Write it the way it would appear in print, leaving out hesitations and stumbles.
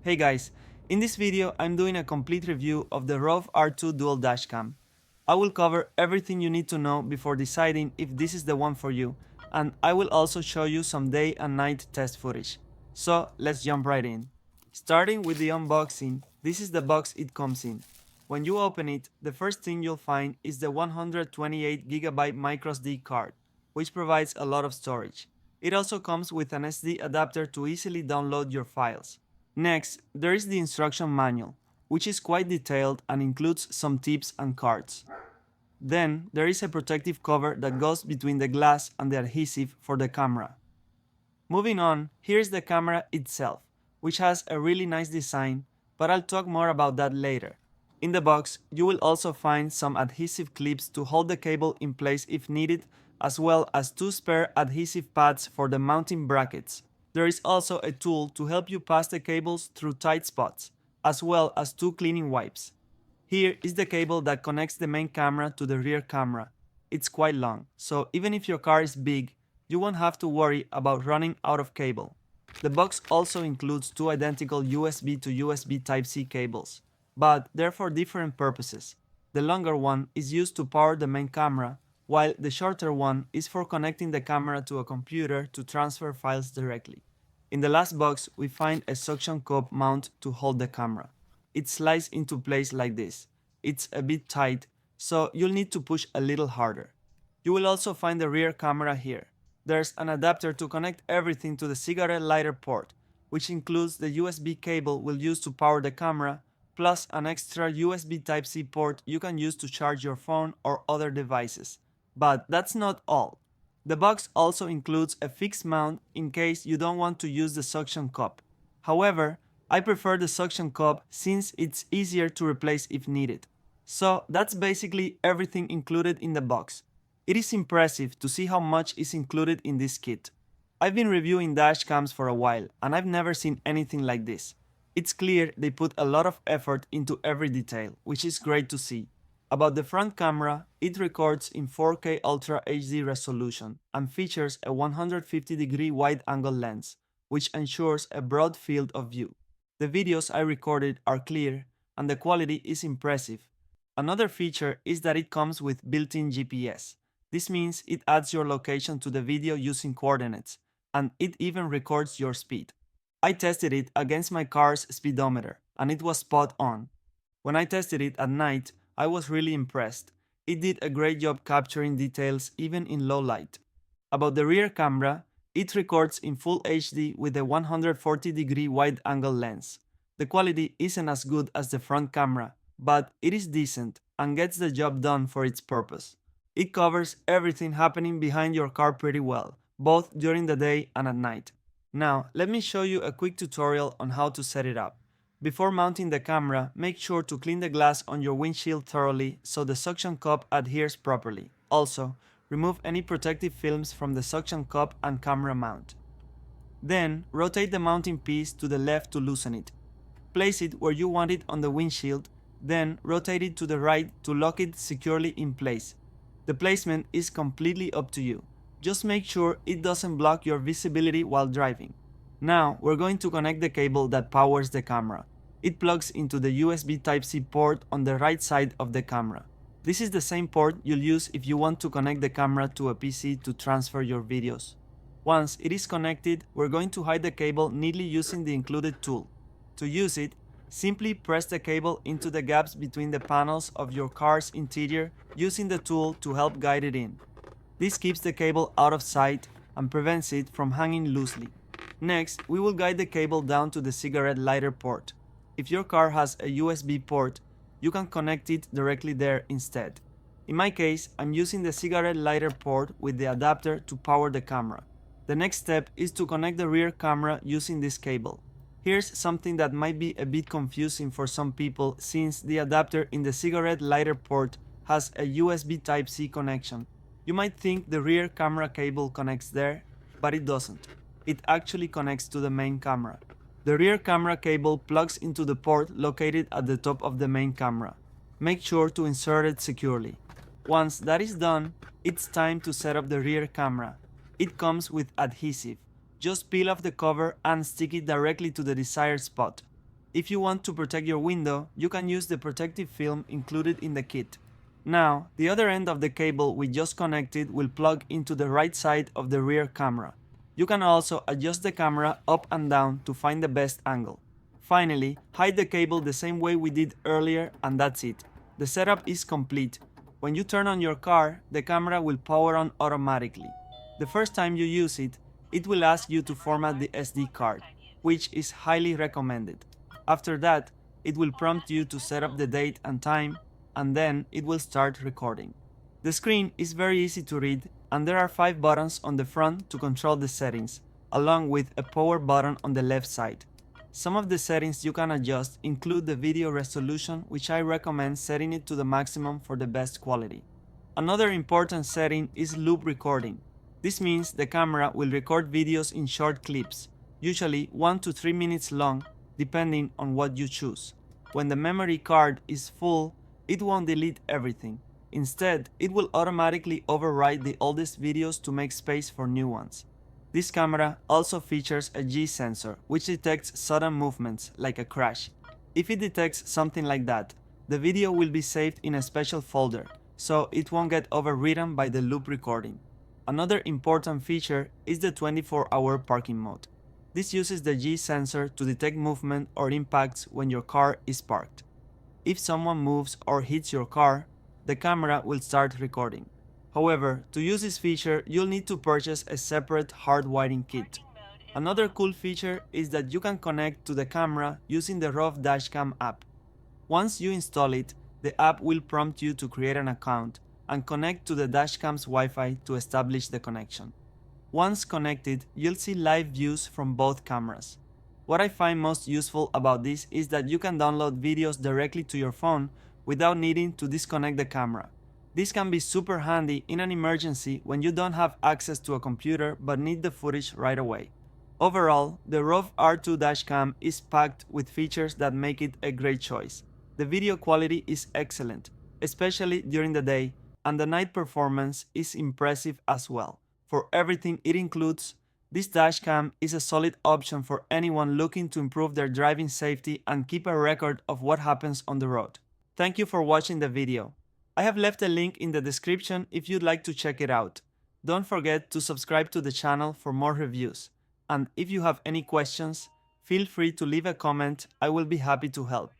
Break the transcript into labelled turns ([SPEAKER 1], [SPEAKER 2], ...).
[SPEAKER 1] Hey guys, in this video I'm doing a complete review of the ROVE R2 Dual Dash Cam. I will cover everything you need to know before deciding if this is the one for you, and I will also show you some day and night test footage. So let's jump right in. Starting with the unboxing, this is the box it comes in. When you open it, the first thing you'll find is the 128GB microSD card, which provides a lot of storage. It also comes with an SD adapter to easily download your files. Next, there is the instruction manual, which is quite detailed and includes some tips and cards. Then, there is a protective cover that goes between the glass and the adhesive for the camera. Moving on, here's the camera itself, which has a really nice design, but I'll talk more about that later. In the box, you will also find some adhesive clips to hold the cable in place if needed, as well as two spare adhesive pads for the mounting brackets. There is also a tool to help you pass the cables through tight spots, as well as two cleaning wipes. Here is the cable that connects the main camera to the rear camera. It's quite long, so even if your car is big, you won't have to worry about running out of cable. The box also includes two identical USB to USB Type-C cables, but they're for different purposes. The longer one is used to power the main camera, while the shorter one is for connecting the camera to a computer to transfer files directly. In the last box, we find a suction cup mount to hold the camera. It slides into place like this. It's a bit tight, so you'll need to push a little harder. You will also find the rear camera here. There's an adapter to connect everything to the cigarette lighter port, which includes the USB cable we'll use to power the camera, plus an extra USB Type-C port you can use to charge your phone or other devices. But that's not all. The box also includes a fixed mount in case you don't want to use the suction cup. However, I prefer the suction cup since it's easier to replace if needed. So that's basically everything included in the box. It is impressive to see how much is included in this kit. I've been reviewing dash cams for a while and I've never seen anything like this. It's clear they put a lot of effort into every detail, which is great to see. About the front camera, it records in 4K Ultra HD resolution and features a 150-degree wide-angle lens, which ensures a broad field of view. The videos I recorded are clear and the quality is impressive. Another feature is that it comes with built-in GPS. This means it adds your location to the video using coordinates, and it even records your speed. I tested it against my car's speedometer, and it was spot on. When I tested it at night, I was really impressed. It did a great job capturing details even in low light. About the rear camera, it records in full HD with a 140-degree wide-angle lens. The quality isn't as good as the front camera, but it is decent and gets the job done for its purpose. It covers everything happening behind your car pretty well, both during the day and at night. Now, let me show you a quick tutorial on how to set it up. Before mounting the camera, make sure to clean the glass on your windshield thoroughly so the suction cup adheres properly. Also, remove any protective films from the suction cup and camera mount. Then, rotate the mounting piece to the left to loosen it. Place it where you want it on the windshield, then rotate it to the right to lock it securely in place. The placement is completely up to you. Just make sure it doesn't block your visibility while driving. Now, we're going to connect the cable that powers the camera. It plugs into the USB Type-C port on the right side of the camera. This is the same port you'll use if you want to connect the camera to a PC to transfer your videos. Once it is connected, we're going to hide the cable neatly using the included tool. To use it, simply press the cable into the gaps between the panels of your car's interior using the tool to help guide it in. This keeps the cable out of sight and prevents it from hanging loosely. Next, we will guide the cable down to the cigarette lighter port. If your car has a USB port, you can connect it directly there instead. In my case, I'm using the cigarette lighter port with the adapter to power the camera. The next step is to connect the rear camera using this cable. Here's something that might be a bit confusing for some people since the adapter in the cigarette lighter port has a USB Type-C connection. You might think the rear camera cable connects there, but it doesn't. It actually connects to the main camera. The rear camera cable plugs into the port located at the top of the main camera. Make sure to insert it securely. Once that is done, it's time to set up the rear camera. It comes with adhesive. Just peel off the cover and stick it directly to the desired spot. If you want to protect your window, you can use the protective film included in the kit. Now, the other end of the cable we just connected will plug into the right side of the rear camera. You can also adjust the camera up and down to find the best angle. Finally, hide the cable the same way we did earlier, and that's it. The setup is complete. When you turn on your car, the camera will power on automatically. The first time you use it, it will ask you to format the SD card, which is highly recommended. After that, it will prompt you to set up the date and time, and then it will start recording. The screen is very easy to read, and there are 5 buttons on the front to control the settings, along with a power button on the left side. Some of the settings you can adjust include the video resolution, which I recommend setting it to the maximum for the best quality. Another important setting is loop recording. This means the camera will record videos in short clips, usually 1 to 3 minutes long, depending on what you choose. When the memory card is full, it won't delete everything. Instead, it will automatically overwrite the oldest videos to make space for new ones. This camera also features a G sensor, which detects sudden movements, like a crash. If it detects something like that, the video will be saved in a special folder, so it won't get overwritten by the loop recording. Another important feature is the 24-hour parking mode. This uses the G sensor to detect movement or impacts when your car is parked. If someone moves or hits your car, the camera will start recording. However, to use this feature, you'll need to purchase a separate hard wiring kit. Another cool feature is that you can connect to the camera using the ROVE Dash Cam app. Once you install it, the app will prompt you to create an account and connect to the dashcam's Wi-Fi to establish the connection. Once connected, you'll see live views from both cameras. What I find most useful about this is that you can download videos directly to your phone without needing to disconnect the camera. This can be super handy in an emergency when you don't have access to a computer but need the footage right away. Overall, the ROVE R2 Dash Cam is packed with features that make it a great choice. The video quality is excellent, especially during the day, and the night performance is impressive as well. For everything it includes, this dashcam is a solid option for anyone looking to improve their driving safety and keep a record of what happens on the road. Thank you for watching the video. I have left a link in the description if you'd like to check it out. Don't forget to subscribe to the channel for more reviews. And if you have any questions, feel free to leave a comment. I will be happy to help.